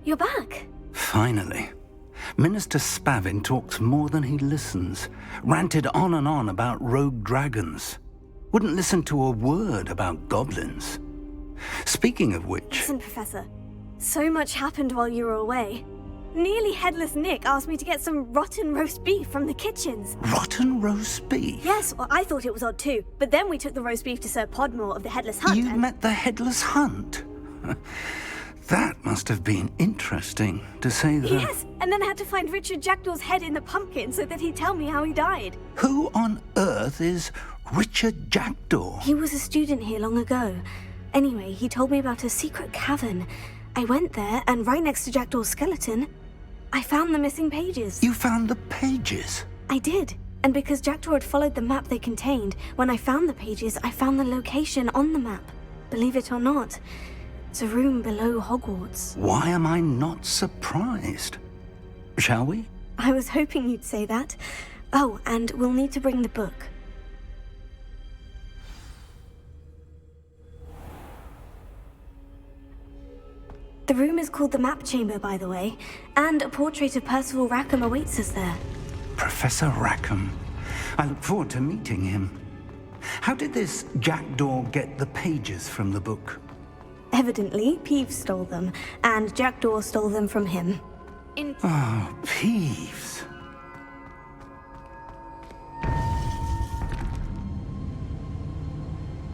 you're back. Finally. Minister Spavin talks more than he listens. Ranted on and on about rogue dragons. Wouldn't listen to a word about goblins. Speaking of which... Listen, Professor. So much happened while you were away. Nearly Headless Nick asked me to get some rotten roast beef from the kitchens. Rotten roast beef? Yes, well, I thought it was odd too. But then we took the roast beef to Sir Podmore of the Headless Hunt. You met the Headless Hunt? That must have been interesting, to say the... Yes, and then I had to find Richard Jackdaw's head in the pumpkin so that he'd tell me how he died. Who on earth is Richard Jackdaw? He was a student here long ago. Anyway, he told me about a secret cavern. I went there, and right next to Jackdaw's skeleton, I found the missing pages. You found the pages? I did. And because Jackdaw had followed the map they contained, when I found the pages, I found the location on the map. Believe it or not, it's a room below Hogwarts. Why am I not surprised? Shall we? I was hoping you'd say that. Oh, and we'll need to bring the book. The room is called the Map Chamber, by the way, and a portrait of Percival Rackham awaits us there. Professor Rackham. I look forward to meeting him. How did this Jackdaw get the pages from the book? Evidently, Peeves stole them, and Jackdaw stole them from him. Oh, Peeves.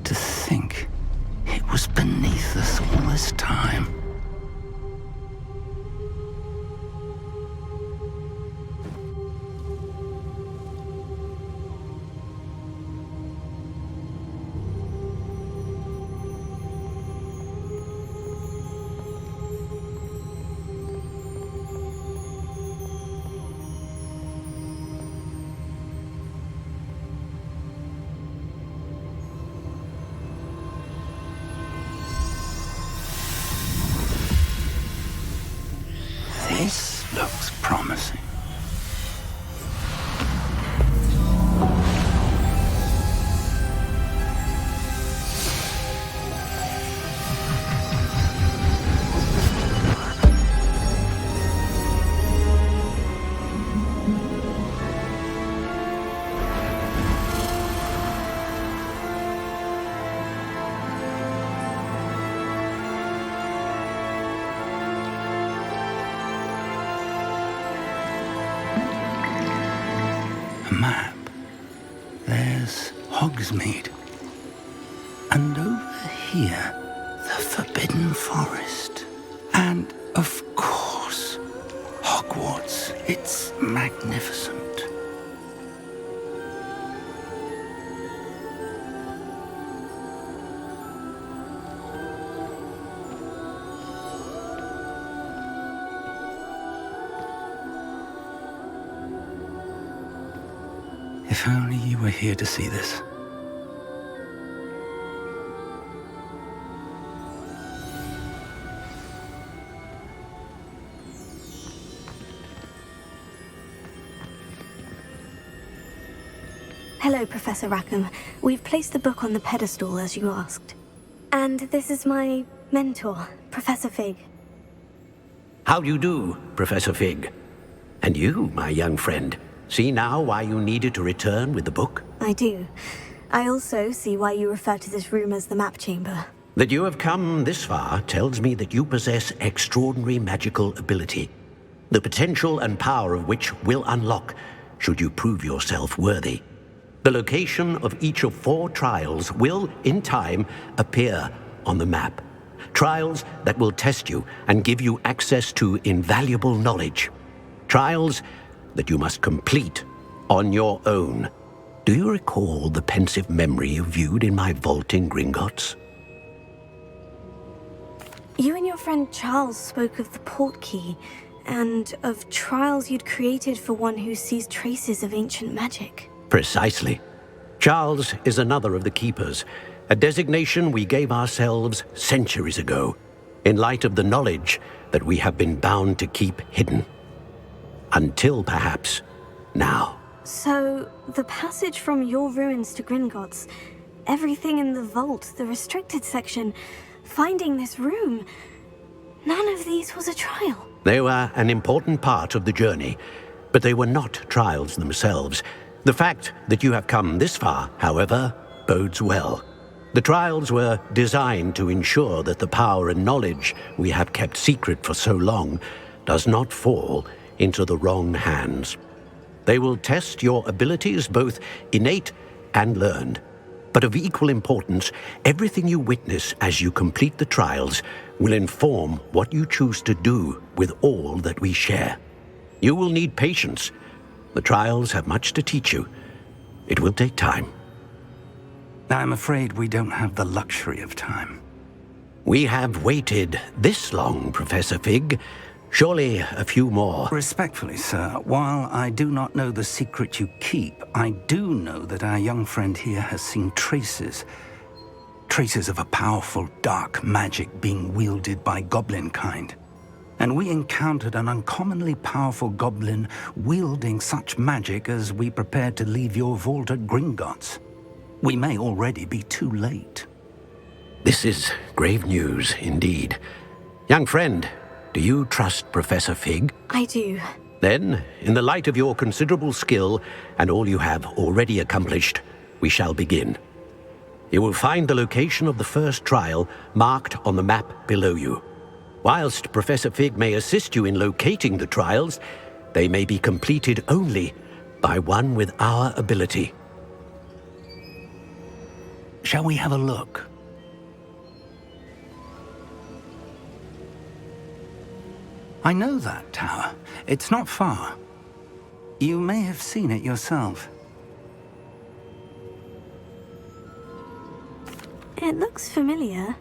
To think it was beneath us all this time. This looks promising. Map. There's Hogsmeade. And over here, the Forbidden Forest. And, of course, Hogwarts. It's magnificent. If only you were here to see this. Hello, Professor Rackham. We've placed the book on the pedestal, as you asked. And this is my mentor, Professor Fig. How do you do, Professor Fig? And you, my young friend, see now why you needed to return with the book? I do. I also see why you refer to this room as the Map Chamber. That you have come this far tells me that you possess extraordinary magical ability, the potential and power of which will unlock should you prove yourself worthy. The location of each of 4 trials will, in time, appear on the map. Trials that will test you and give you access to invaluable knowledge. Trials that you must complete on your own. Do you recall the pensive memory you viewed in my vault in Gringotts? You and your friend Charles spoke of the portkey, and of trials you'd created for one who sees traces of ancient magic. Precisely. Charles is another of the Keepers, a designation we gave ourselves centuries ago, in light of the knowledge that we have been bound to keep hidden. Until, perhaps, now. So, the passage from your ruins to Gringotts, everything in the vault, the restricted section, finding this room, None of these was a trial. They were an important part of the journey, but they were not trials themselves. The fact that you have come this far, however, bodes well. The trials were designed to ensure that the power and knowledge we have kept secret for so long does not fall into the wrong hands. They will test your abilities, both innate and learned. But of equal importance, everything you witness as you complete the trials will inform what you choose to do with all that we share. You will need patience. The trials have much to teach you. It will take time. I'm afraid we don't have the luxury of time. We have waited this long, Professor Fig. Surely a few more. Respectfully, sir, while I do not know the secret you keep, I do know that our young friend here has seen traces of a powerful dark magic being wielded by goblin kind. And we encountered an uncommonly powerful goblin wielding such magic as we prepared to leave your vault at Gringotts. We may already be too late. This is grave news indeed. Young friend, do you trust Professor Fig? I do. Then, in the light of your considerable skill and all you have already accomplished, we shall begin. You will find the location of the first trial marked on the map below you. Whilst Professor Fig may assist you in locating the trials, they may be completed only by one with our ability. Shall we have a look? I know that tower. It's not far. You may have seen it yourself. It looks familiar.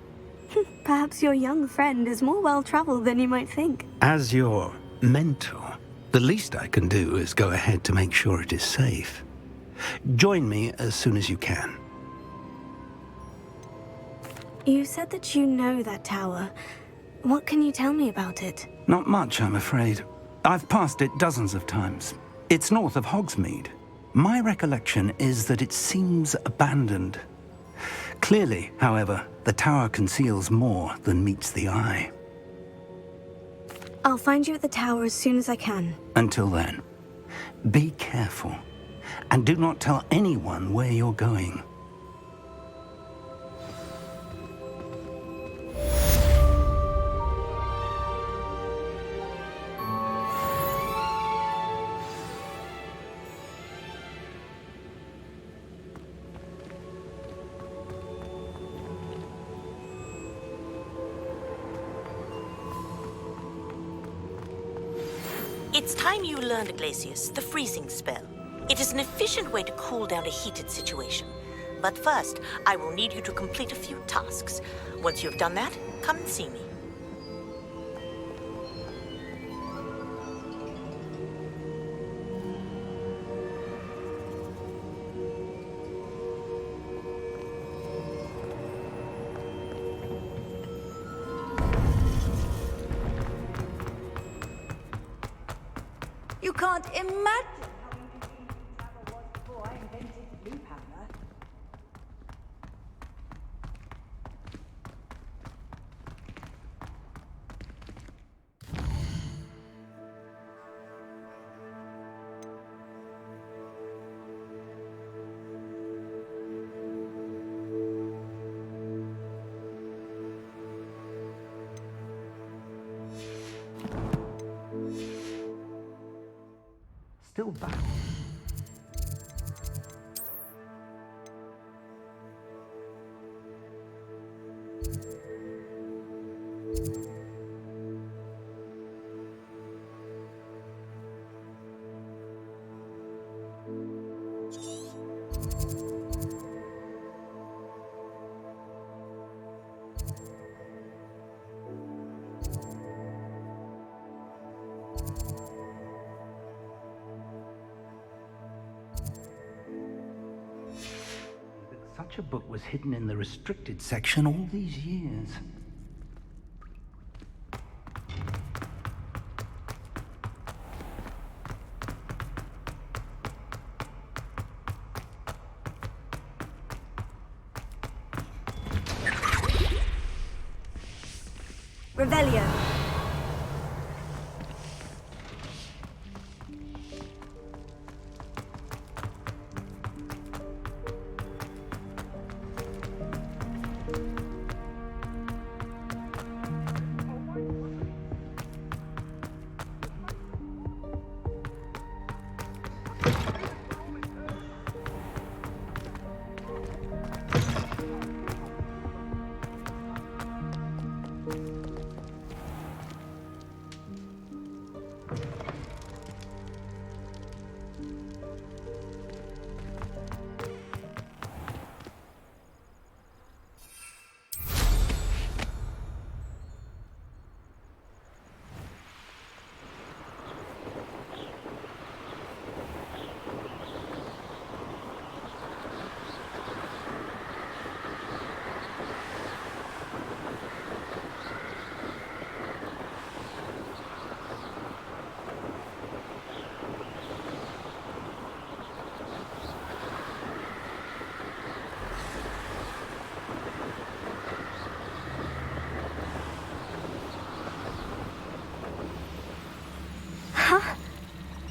Perhaps your young friend is more well-traveled than you might think. As your mentor, the least I can do is go ahead to make sure it is safe. Join me as soon as you can. You said that you know that tower. What can you tell me about it? Not much, I'm afraid. I've passed it dozens of times. It's north of Hogsmeade. My recollection is that it seems abandoned. Clearly, however, the tower conceals more than meets the eye. I'll find you at the tower as soon as I can. Until then, be careful, and do not tell anyone where you're going. It's time you learned, Glacius, the freezing spell. It is an efficient way to cool down a heated situation. But first, I will need you to complete a few tasks. Once you've done that, come and see me. You can't imagine how inconvenient travel was before I invented blue powder. Still back. Such a book was hidden in the restricted section all these years. Revelio.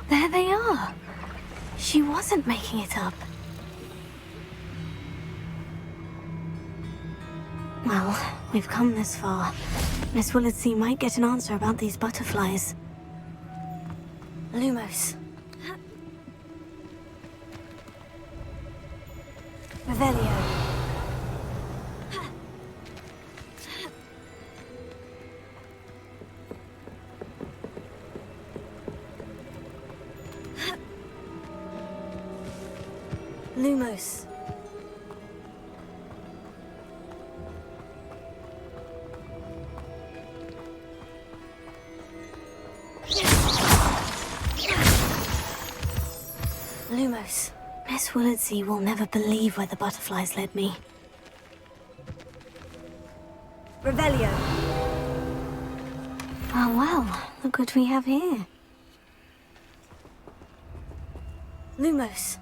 There they are. She wasn't making it up. Well, we've come this far. Miss Willardsea might get an answer about these butterflies. Lumos. Revelio. Lumos. Lumos. Miss Willardsea will never believe where the butterflies led me. Revelio. Oh well, look what we have here. Lumos.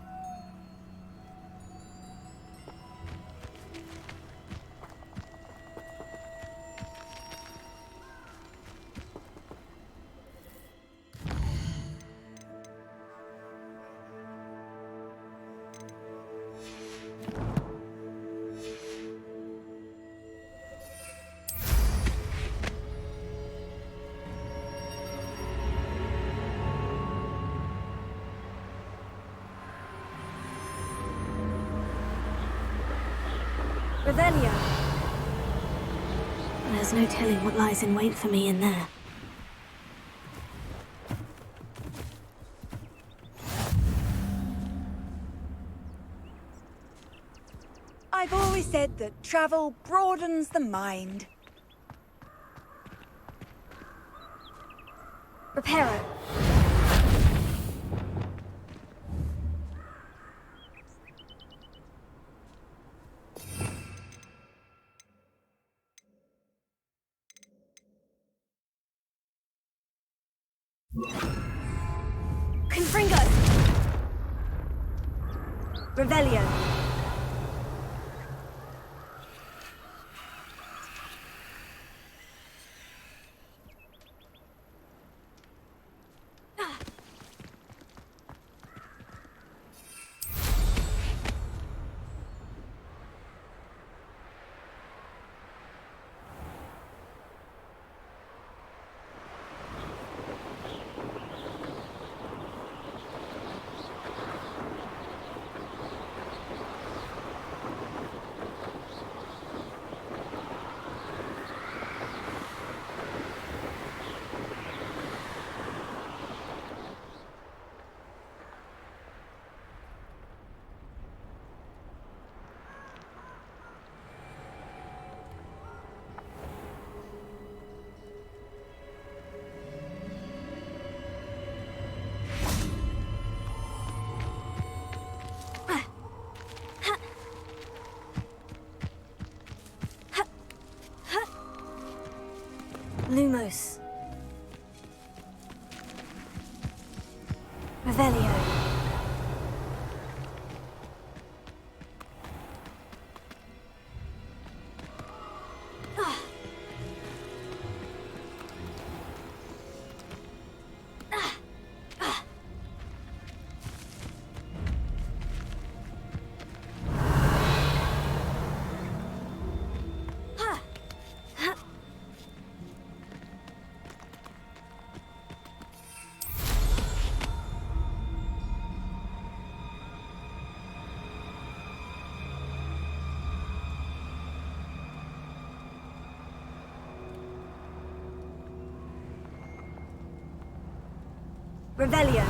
Revelio. There's no telling what lies in wait for me in there. I've always said that travel broadens the mind. Reparo. Confringo. Revelio. Lumos. Revelio. Revelio.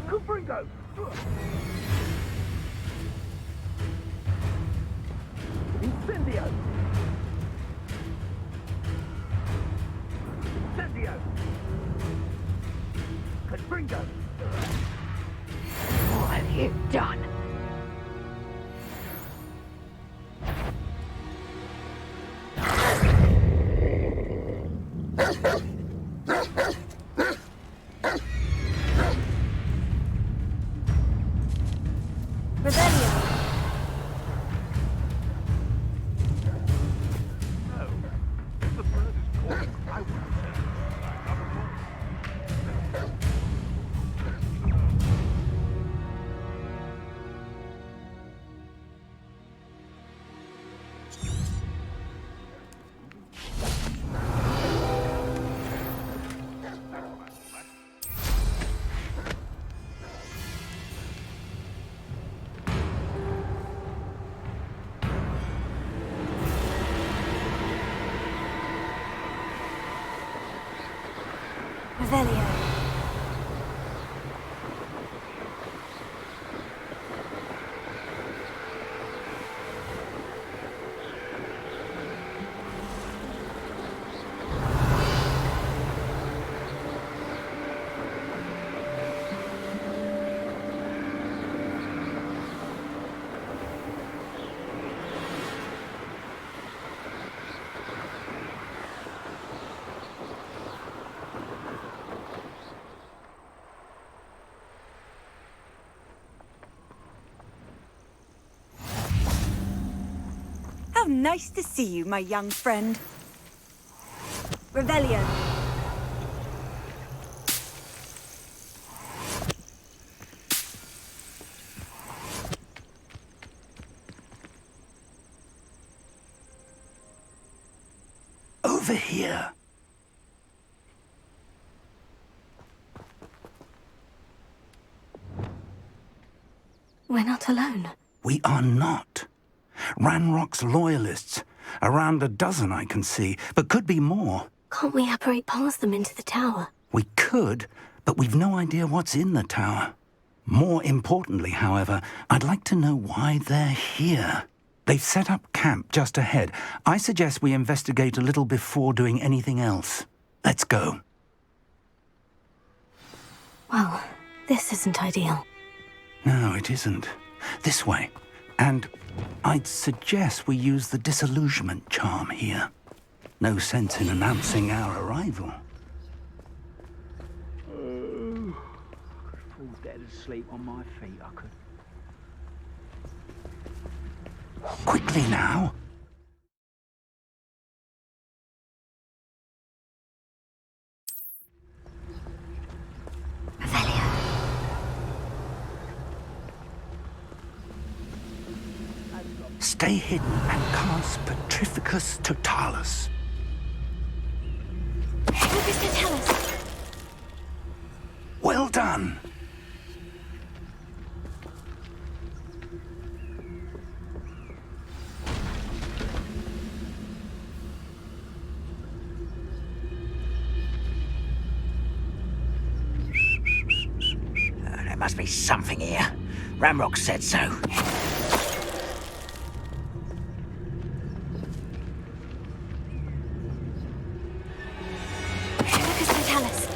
Gryffindor! Incendio! Incendio! Gryffindor! What have you done? Revelio. No. If the bird is calling, I will take another one. Revelio. How nice to see you, my young friend. Revelio. Over here. We're not alone. We are not. Ranrock's loyalists. Around a dozen I can see, but could be more. Can't we apparate past them into the tower? We could, but we've no idea what's in the tower. More importantly, however, I'd like to know why they're here. They've set up camp just ahead. I suggest we investigate a little before doing anything else. Let's go. Well, this isn't ideal. No, it isn't. This way. And I'd suggest we use the disillusionment charm here. No sense in announcing our arrival. I could fall dead asleep on my feet, I could. Quickly now. Revelio. Stay hidden and cast Petrificus Totalis. Lucas Totalis. Well done. There must be something here. Ramrock said so. Lucas Totalis.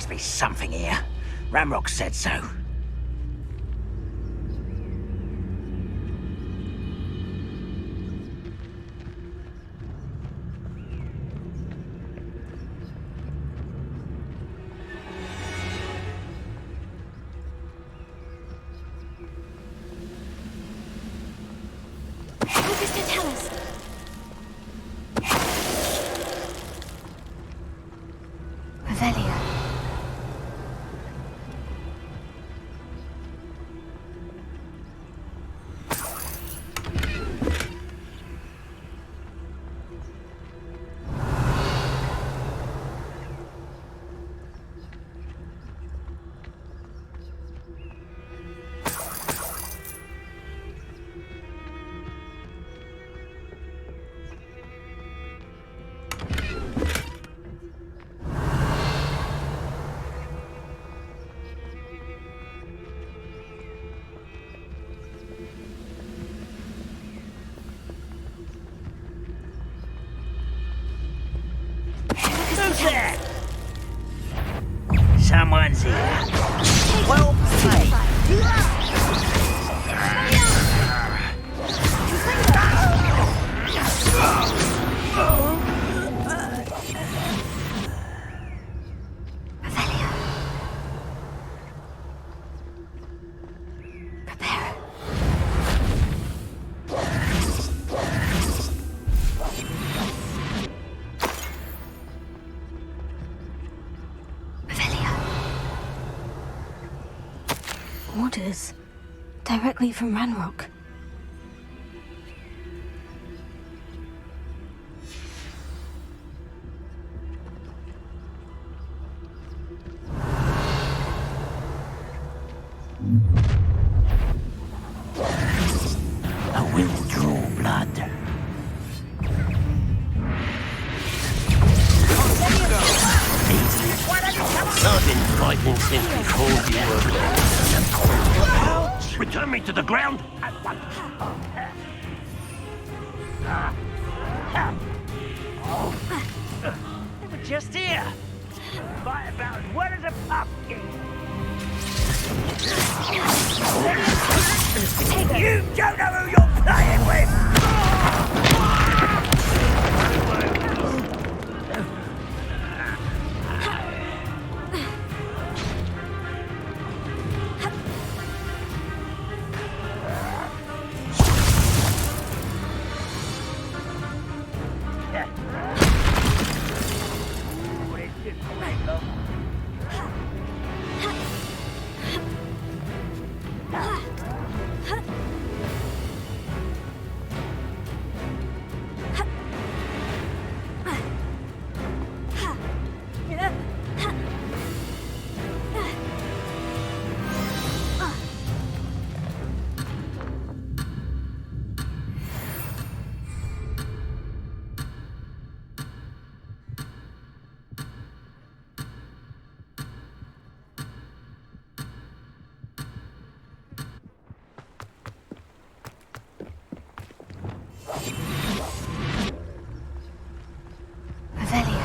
must be something here. Ramrock said so. What does it tell us? Revelio. Who's there? Someone's here. Well played. Revelio. Prepare. Revelio. Orders. Directly from Ranrock. I will draw blood. I've been fighting since before you were born. Return me to the ground at once. They were just here. Fight about as well as a pumpkin. You don't know who you're playing with! Ooh, it didn't take long. Revelio.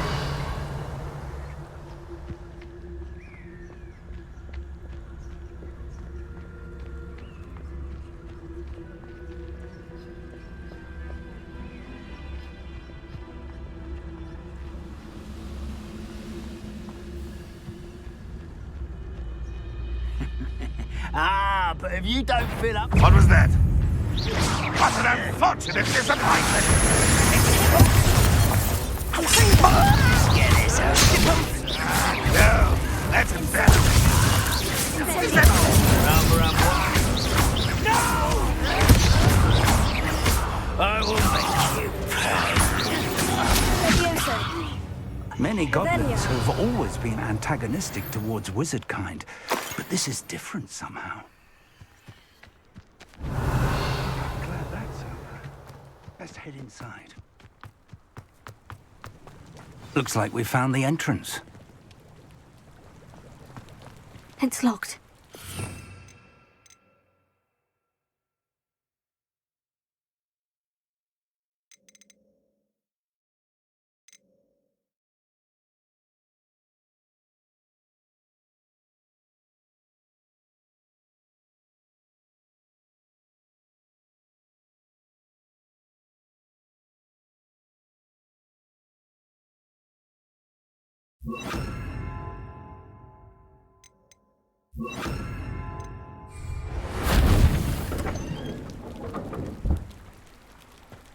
Ah, but if you don't fill up... What was that? What an unfortunate disappointment! Get this out. No, that's embarrassing. I will make you proud. Many goblins have always been antagonistic towards wizard kind, but this is different somehow. Glad that's over. Let's head inside. Looks like we found the entrance. It's locked.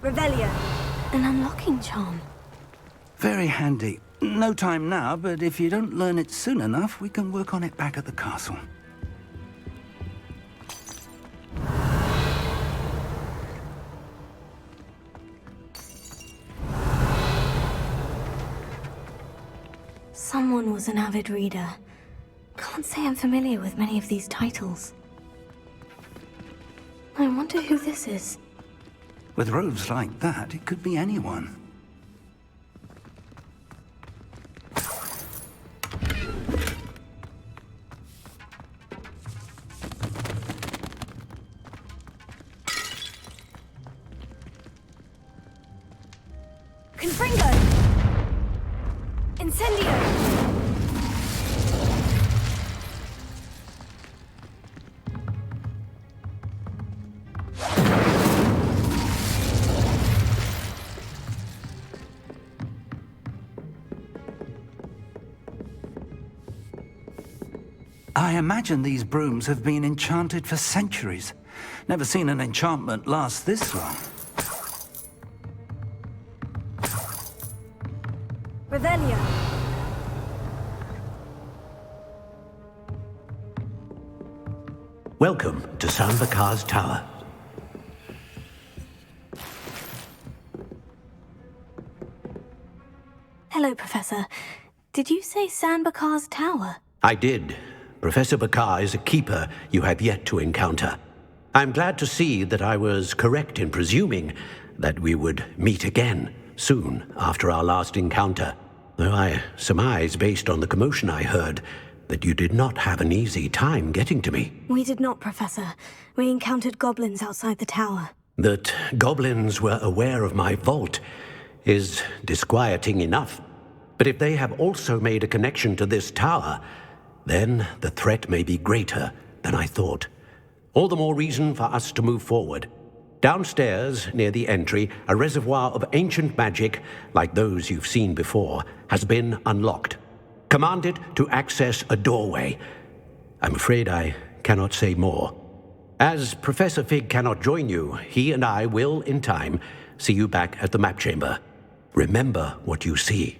Revelio. An unlocking charm. Very handy. No time now, but if you don't learn it soon enough, we can work on it back at the castle. Someone was an avid reader. Can't say I'm familiar with many of these titles. I wonder who this is. With robes like that, it could be anyone. Confringo! Incendio! I imagine these brooms have been enchanted for centuries. Never seen an enchantment last this long. Revelio. Welcome to Sanbakar's Tower. Hello, Professor. Did you say Sanbakar's Tower? I did. Professor Bakar is a keeper you have yet to encounter. I'm glad to see that I was correct in presuming that we would meet again soon after our last encounter, though I surmise, based on the commotion I heard, that you did not have an easy time getting to me. We did not, Professor. We encountered goblins outside the tower. That goblins were aware of my vault is disquieting enough. But if they have also made a connection to this tower, then the threat may be greater than I thought. All the more reason for us to move forward. Downstairs, near the entry, a reservoir of ancient magic, like those you've seen before, has been unlocked. Command it to access a doorway. I'm afraid I cannot say more. As Professor Fig cannot join you, he and I will, in time, see you back at the map chamber. Remember what you see.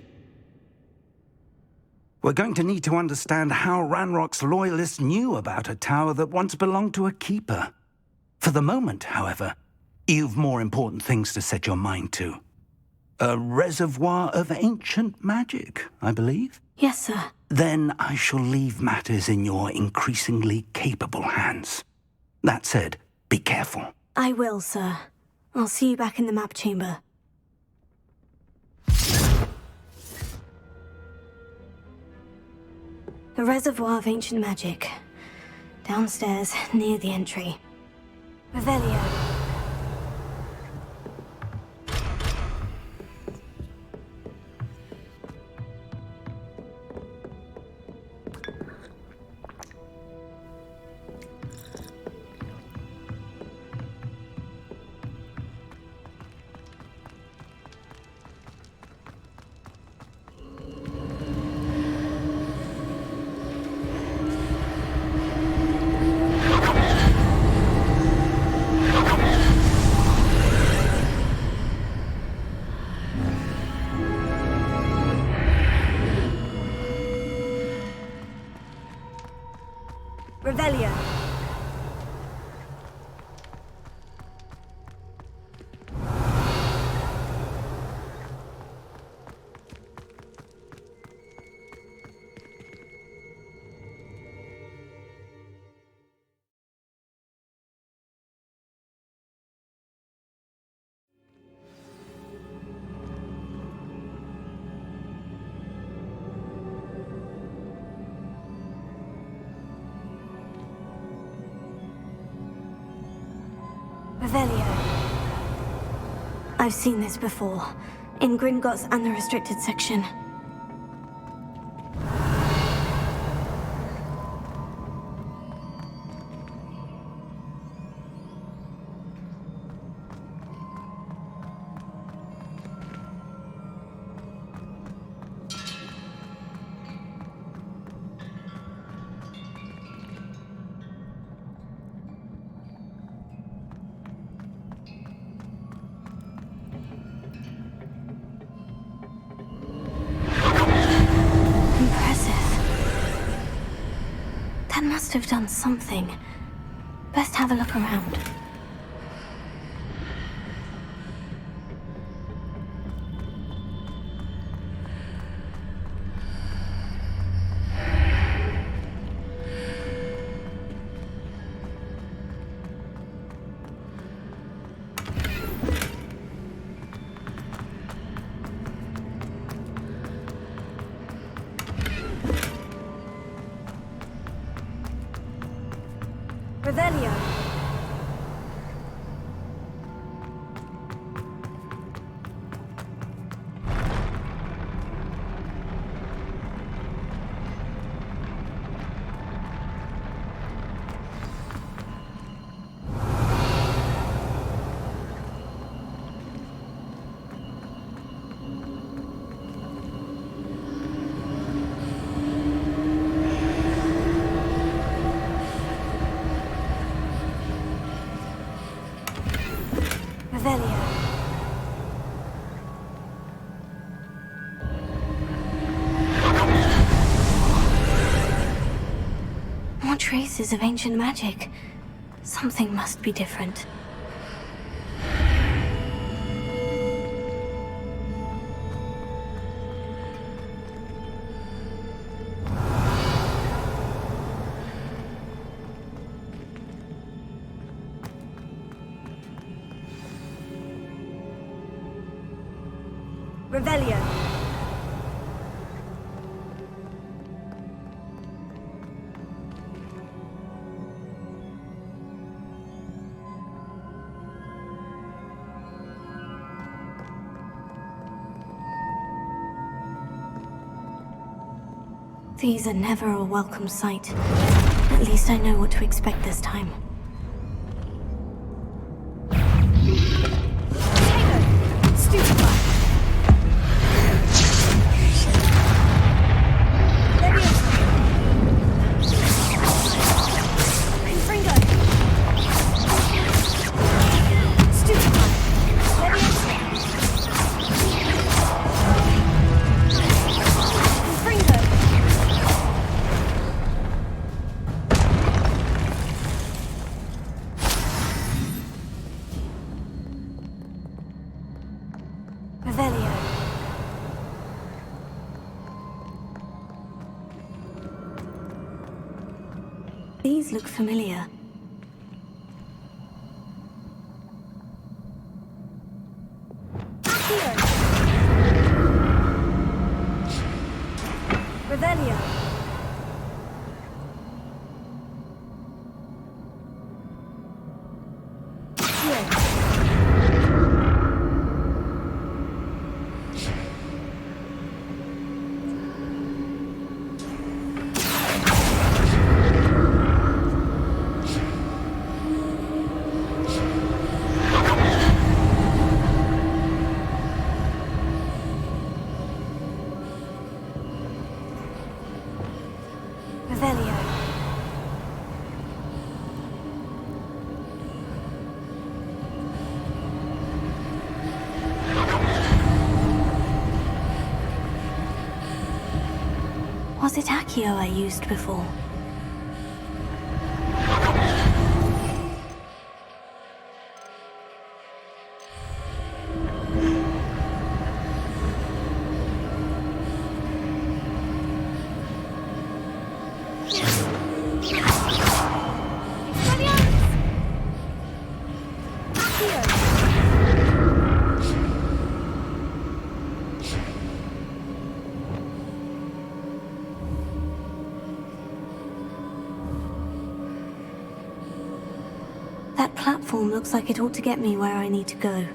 We're going to need to understand how Ranrock's loyalists knew about a tower that once belonged to a keeper. For the moment, however, you've more important things to set your mind to. A reservoir of ancient magic, I believe? Yes, sir. Then I shall leave matters in your increasingly capable hands. That said, be careful. I will, sir. I'll see you back in the map chamber. A reservoir of ancient magic. Downstairs, near the entry. Revelio. Revelio. Revelio. I've seen this before, in Gringotts and the restricted section. That must have done something. Best have a look around. Revelio. Revelio. More traces of ancient magic. Something must be different. Revelio. These are never a welcome sight. At least I know what to expect this time. Revelio. These look familiar. Here. Revelio. Here. Revelio. Was it Accio I used before? That platform looks like it ought to get me where I need to go.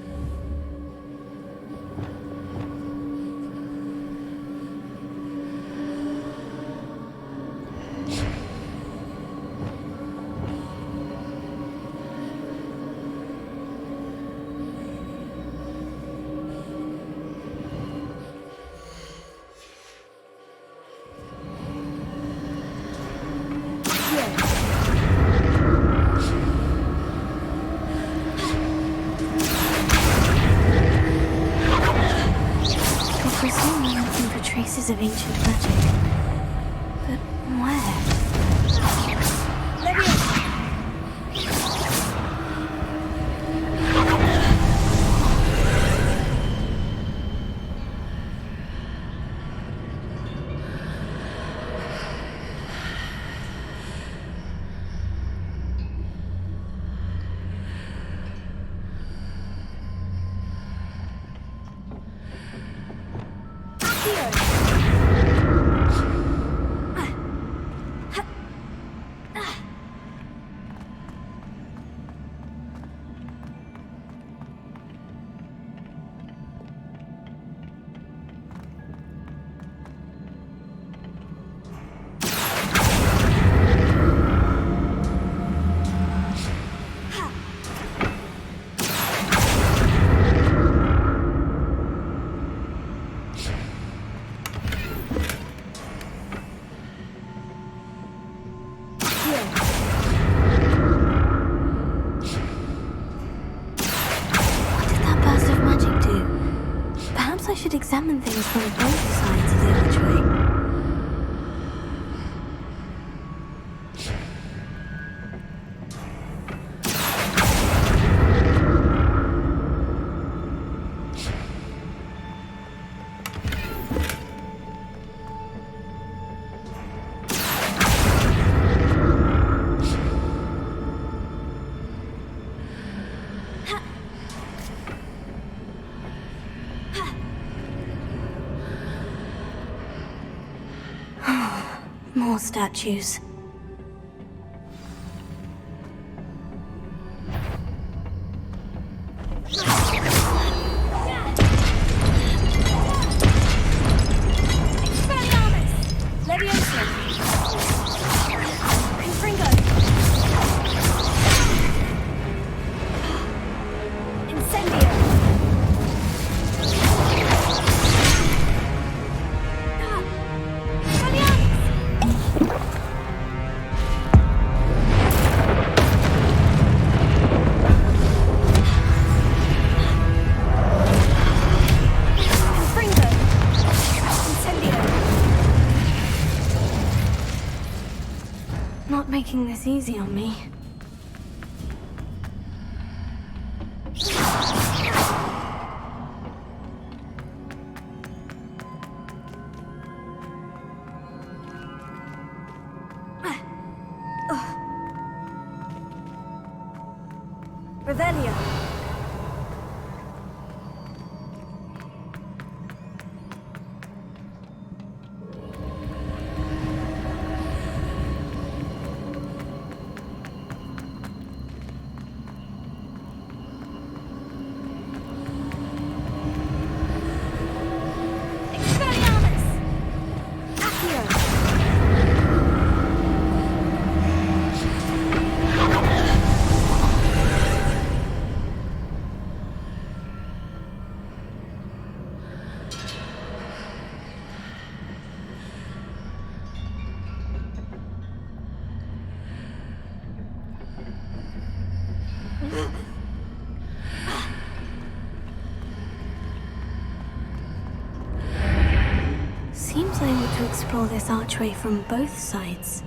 examine things from both sides of the archway. More statues. Not making this easy on me. Revelio. Seems I ought to explore this archway from both sides.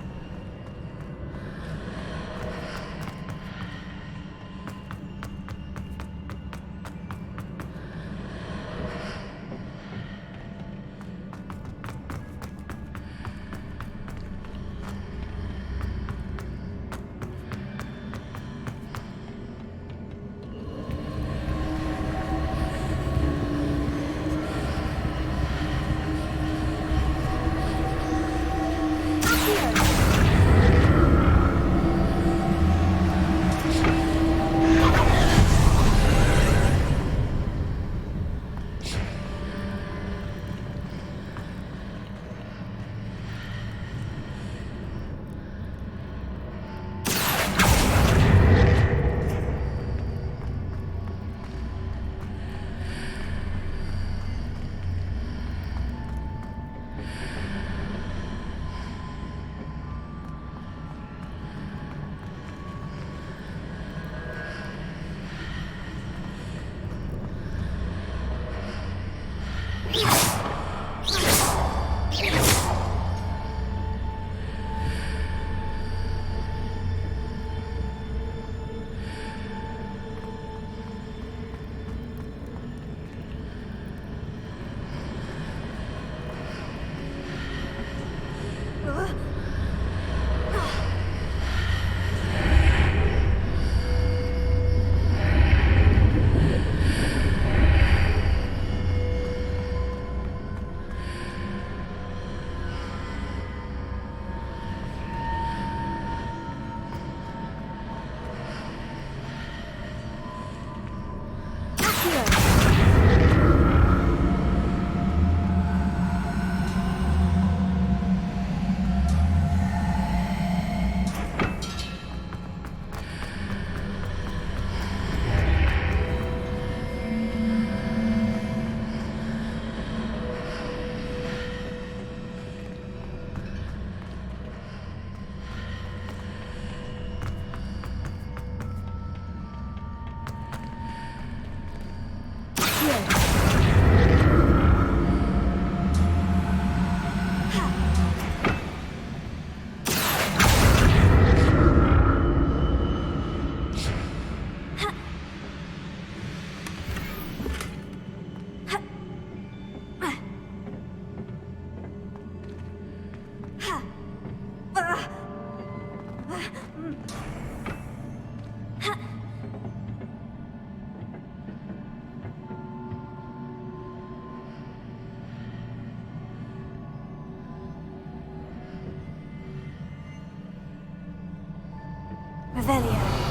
Revelio.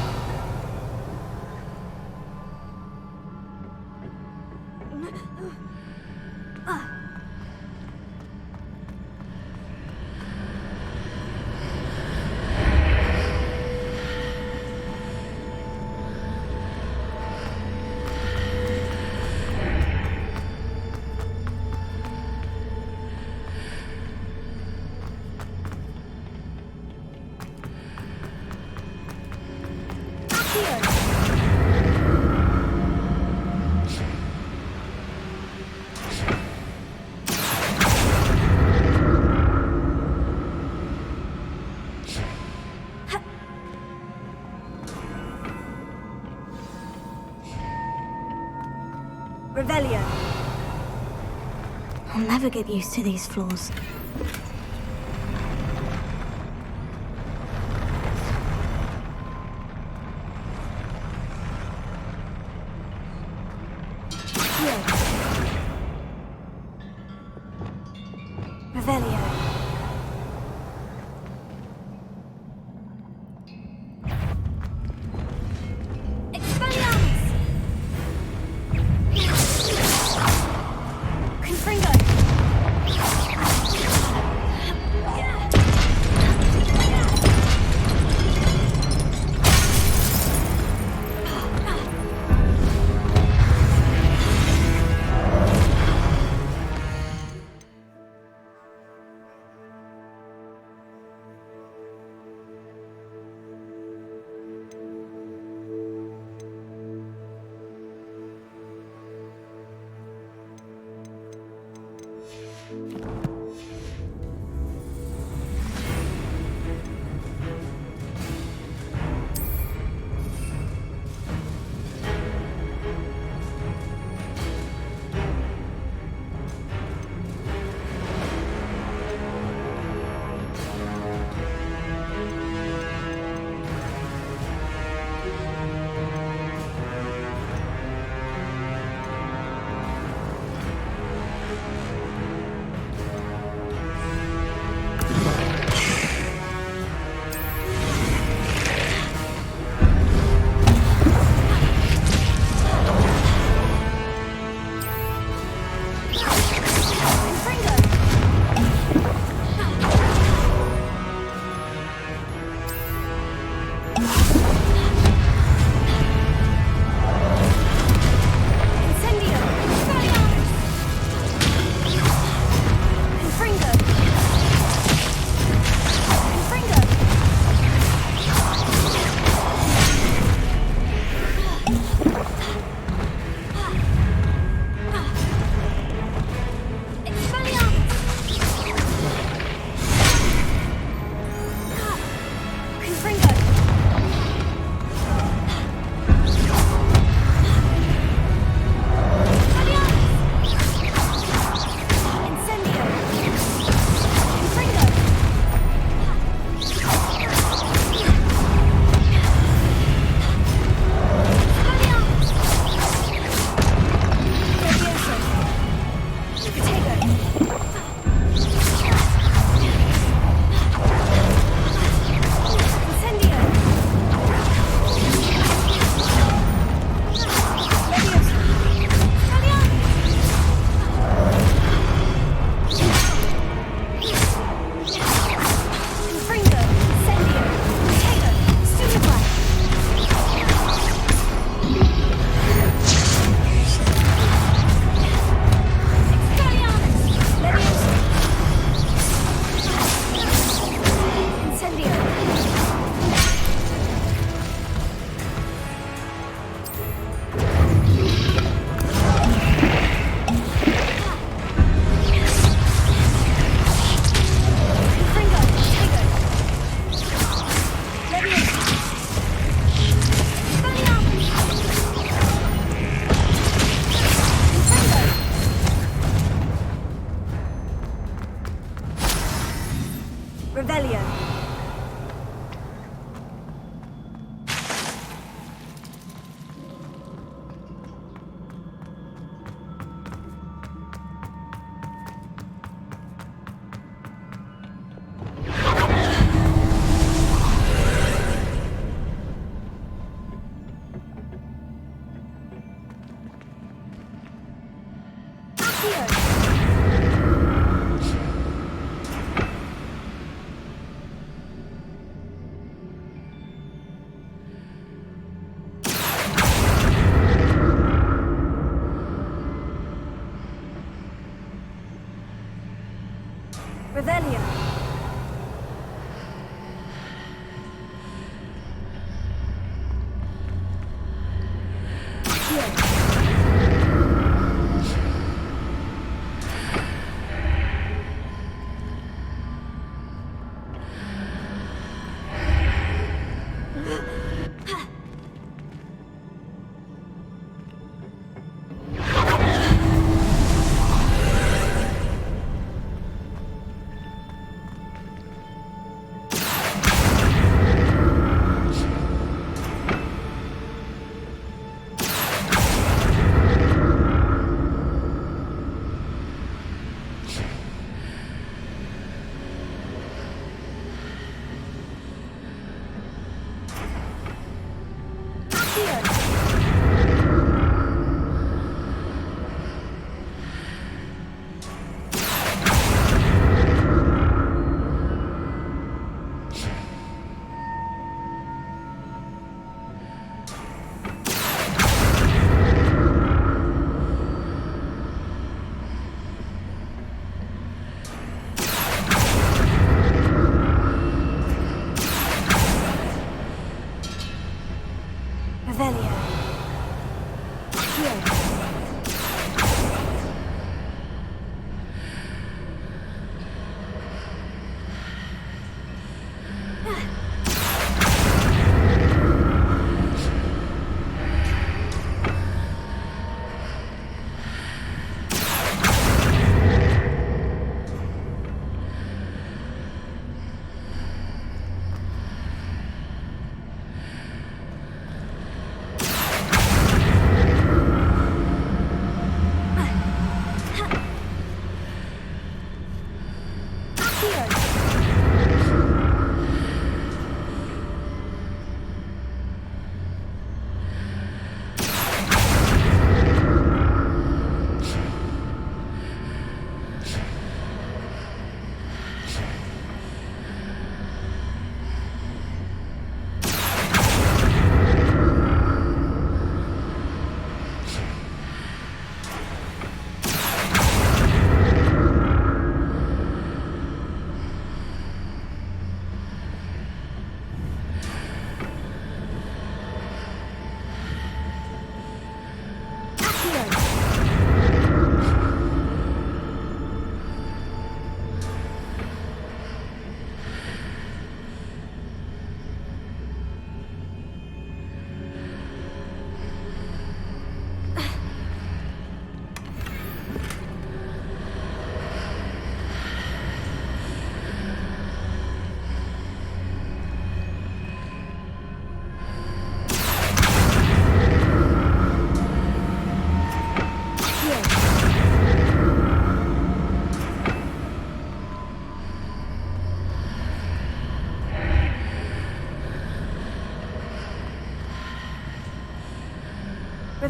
Revelio. I'll never get used to these floors. Revelio. Expelliarmus! Confringo!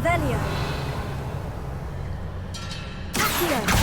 Revelio. Accio.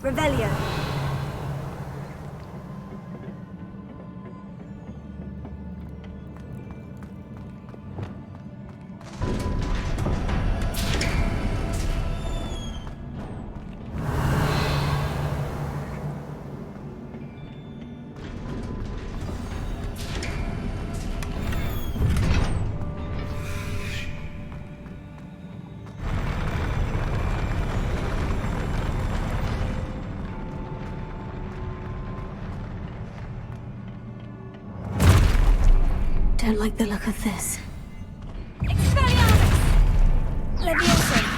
Revelio. don't like the look of this. Expelliarmus! Leviosa!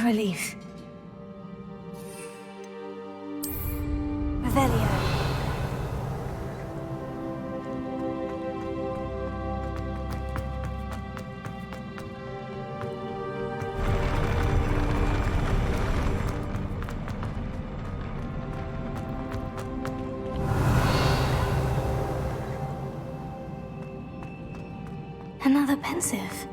a relief. Revelio. Another pensive.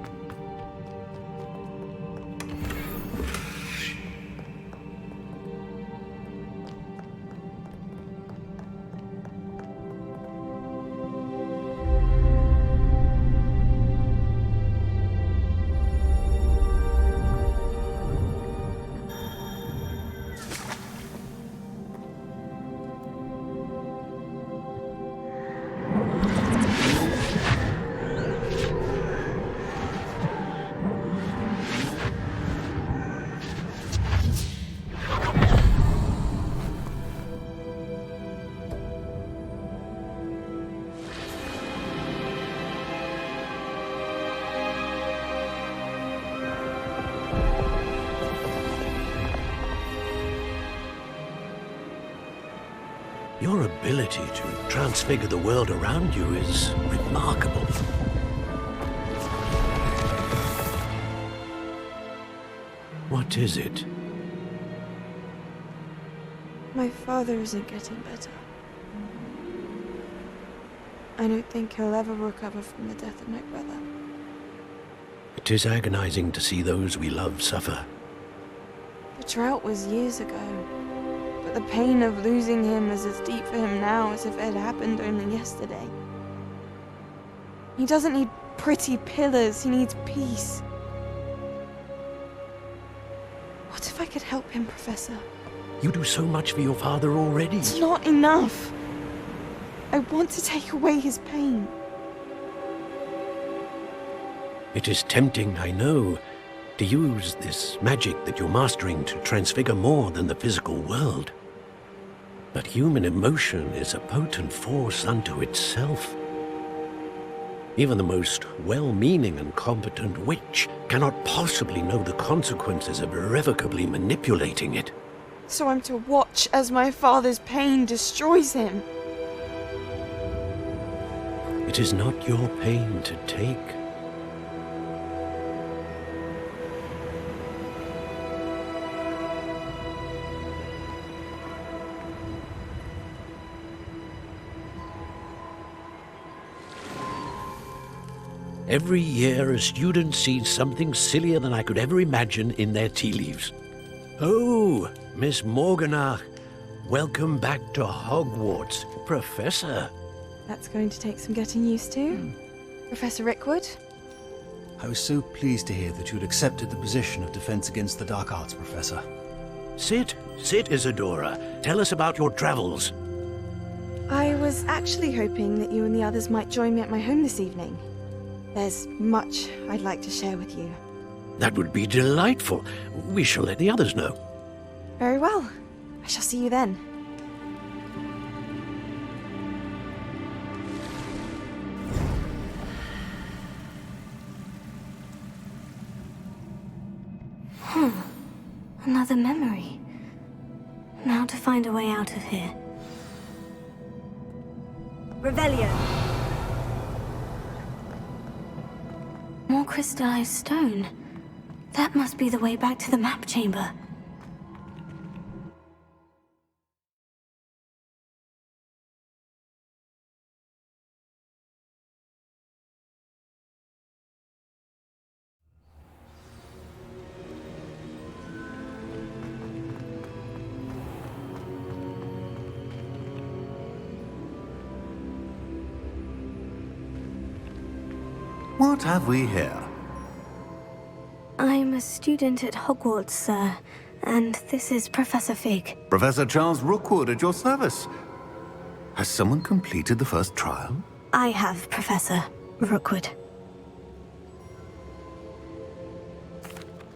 Your ability to transfigure the world around you is remarkable. What is it? My father isn't getting better. I don't think he'll ever recover from the death of my brother. It is agonizing to see those we love suffer. The drought was years ago, but the pain of losing him is as deep for him now as if it had happened only yesterday. He doesn't need pretty pillars, he needs peace. What if I could help him, Professor? You do so much for your father already. It's not enough. I want to take away his pain. It is tempting, I know, to use this magic that you're mastering to transfigure more than the physical world. But human emotion is a potent force unto itself. Even the most well-meaning and competent witch cannot possibly know the consequences of irrevocably manipulating it. So I'm to watch as my father's pain destroys him. It is not your pain to take. Every year, a student sees something sillier than I could ever imagine in their tea leaves. Oh, Miss Morganach, welcome back to Hogwarts, Professor. That's going to take some getting used to. Professor Rickwood? I was so pleased to hear that you'd accepted the position of Defense Against the Dark Arts, Professor. Sit, Isadora. Tell us about your travels. I was actually hoping that you and the others might join me at my home this evening. There's much I'd like to share with you. That would be delightful. We shall let the others know. Very well. I shall see you then. Another memory. Now to find a way out of here. Revelio. More crystallized stone. That must be the way back to the map chamber. What have we here? I'm a student at Hogwarts, sir, and this is Professor Fig. Professor Charles Rookwood at your service. Has someone completed the first trial? I have, Professor Rookwood.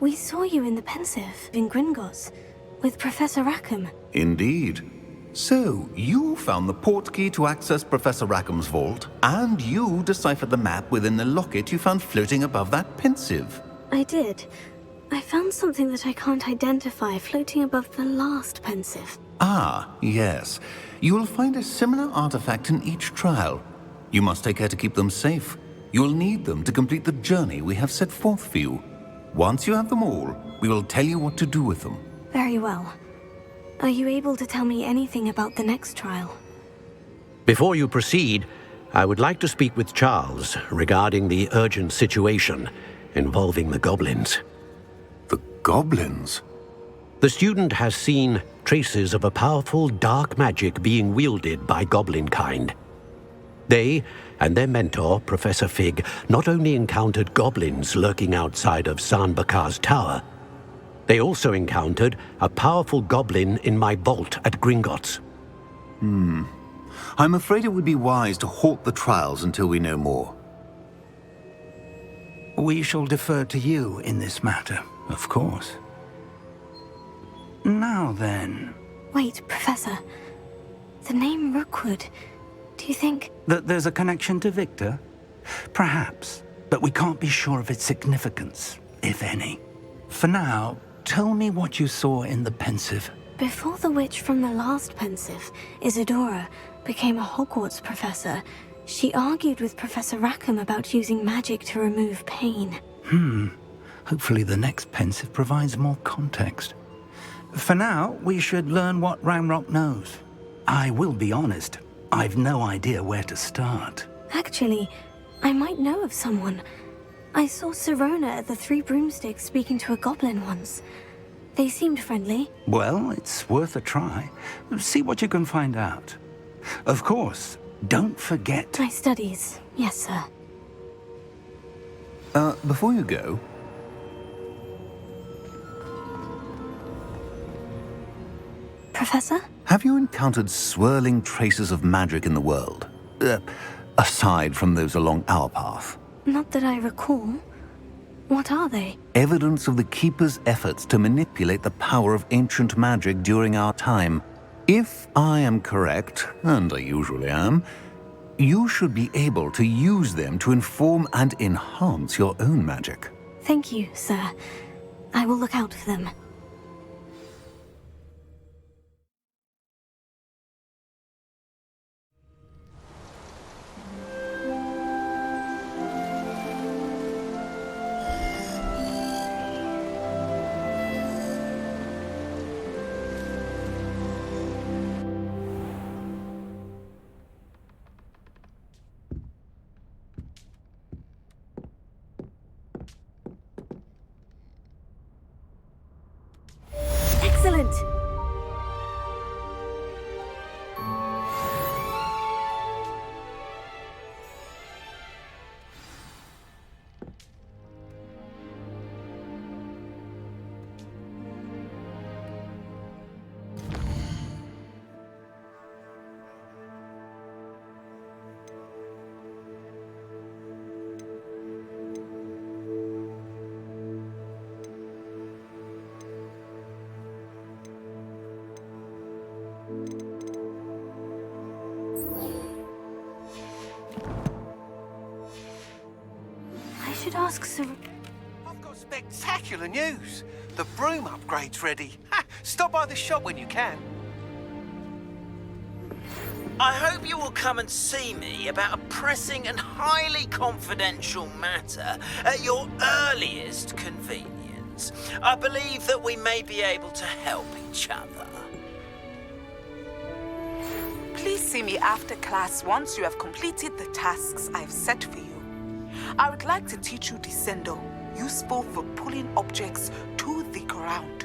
We saw you in the Pensive in Gringotts with Professor Rackham. Indeed. So, you found the portkey to access Professor Rackham's vault, and you deciphered the map within the locket you found floating above that Pensive. I did. I found something that I can't identify floating above the last pensive. Ah, yes. You will find a similar artifact in each trial. You must take care to keep them safe. You will need them to complete the journey we have set forth for you. Once you have them all, we will tell you what to do with them. Very well. Are you able to tell me anything about the next trial? Before you proceed, I would like to speak with Charles regarding the urgent situation involving the goblins. The goblins? The student has seen traces of a powerful dark magic being wielded by goblin kind. They and their mentor, Professor Fig, not only encountered goblins lurking outside of San Bakar's tower, they also encountered a powerful goblin in my vault at Gringotts. I'm afraid it would be wise to halt the trials until we know more. We shall defer to you in this matter, of course. Now then... Wait, Professor. The name Rookwood. Do you think... That there's a connection to Victor? Perhaps, but we can't be sure of its significance, if any. For now, tell me what you saw in the pensive. Before the witch from the last pensive, Isadora, became a Hogwarts professor, she argued with Professor Rackham about using magic to remove pain. Hopefully the next pensive provides more context. For now, we should learn what Ranrock knows. I will be honest, I've no idea where to start. Actually, I might know of someone. I saw Sirona at the Three Broomsticks speaking to a goblin once. They seemed friendly. Well, it's worth a try. See what you can find out. Of course, don't forget... My studies, yes, sir. Before you go... Professor? Have you encountered swirling traces of magic in the world? Aside from those along our path? Not that I recall. What are they? Evidence of the Keeper's efforts to manipulate the power of ancient magic during our time. If I am correct, and I usually am, you should be able to use them to inform and enhance your own magic. Thank you, sir. I will look out for them. Excellent! I should ask Sir... I've got spectacular news. The broom upgrade's ready. Ha! Stop by the shop when you can. I hope you will come and see me about a pressing and highly confidential matter at your earliest convenience. I believe that we may be able to help each other. Please see me after class once you have completed the tasks I've set for you. I would like to teach you Descendo, useful for pulling objects to the ground.